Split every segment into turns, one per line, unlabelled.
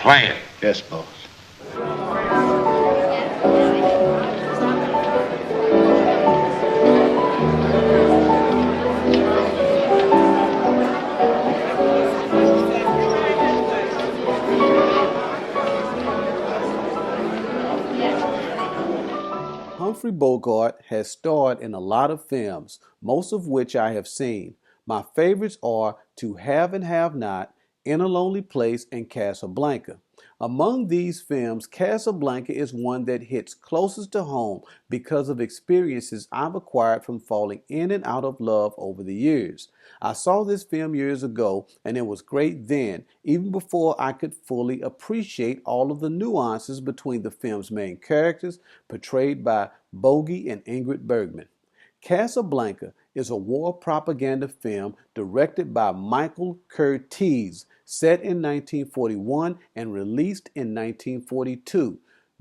Play it.
Yes, boss.
Humphrey Bogart has starred in a lot of films, most of which I have seen. My favorites are To Have and Have Not, In a Lonely Place, and Casablanca. Among these films, Casablanca is one that hits closest to home because of experiences I've acquired from falling in and out of love over the years. I saw this film years ago and it was great then, even before I could fully appreciate all of the nuances between the film's main characters, portrayed by Bogey and Ingrid Bergman. Casablanca is a war propaganda film directed by Michael Curtiz, set in 1941 and released in 1942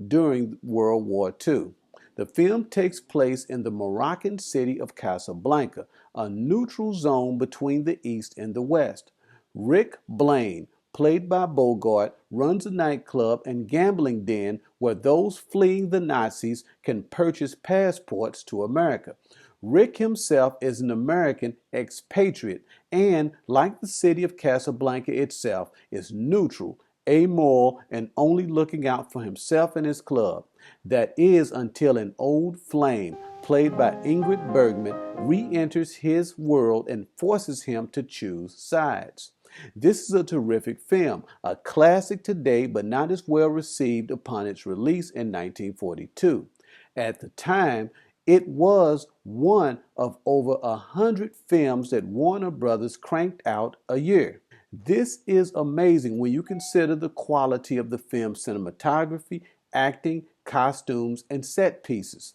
during World War II. The film takes place in the Moroccan city of Casablanca, a neutral zone between the East and the West. Rick Blaine, played by Bogart, runs a nightclub and gambling den where those fleeing the Nazis can purchase passports to America. Rick himself is an American expatriate and, like the city of Casablanca itself, is neutral, amoral, and only looking out for himself and his club. That is until an old flame, played by Ingrid Bergman, re-enters his world and forces him to choose sides. This is a terrific film, a classic today but not as well received upon its release in 1942. At the time, it was one of over 100 films that Warner Brothers cranked out a year. This is amazing when you consider the quality of the film's cinematography, acting, costumes, and set pieces.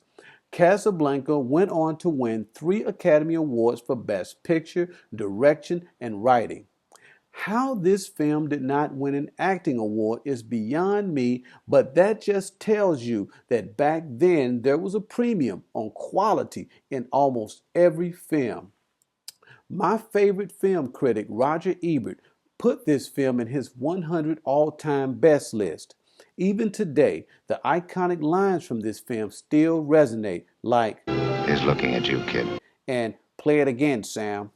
Casablanca went on to win 3 Academy Awards for Best Picture, Direction, and Writing. How this film did not win an acting award is beyond me, but that just tells you that back then there was a premium on quality in almost every film. My favorite film critic, Roger Ebert, put this film in his 100 all-time best list. Even today, the iconic lines from this film still resonate, like,
He's looking at you, kid.
and "Play it again, Sam."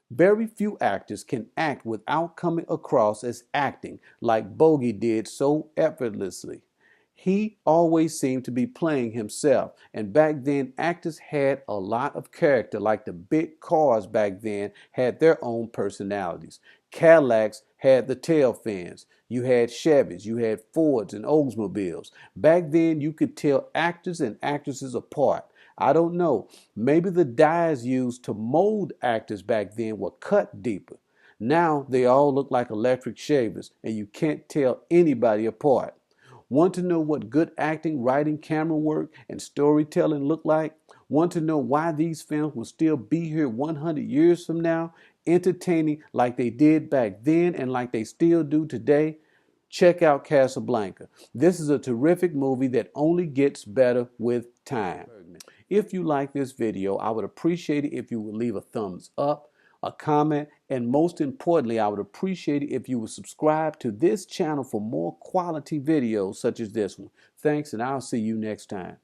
Very few actors can act without coming across as acting like Bogey did so effortlessly. He always seemed to be playing himself, and back then actors had a lot of character, like the big cars back then had their own personalities. Cadillacs had the tail fins. You had Chevys, you had Fords and Oldsmobiles. Back then you could tell actors and actresses apart. I don't know. Maybe the dyes used to mold actors back then were cut deeper. Now they all look like electric shavers and you can't tell anybody apart. Want to know what good acting, writing, camera work, and storytelling look like? Want to know why these films will still be here 100 years from now, entertaining like they did back then and like they still do today? Check out Casablanca. This is a terrific movie that only gets better with time. If you like this video, I would appreciate it if you would leave a thumbs up, a comment, and most importantly, I would appreciate it if you would subscribe to this channel for more quality videos such as this one. Thanks, and I'll see you next time.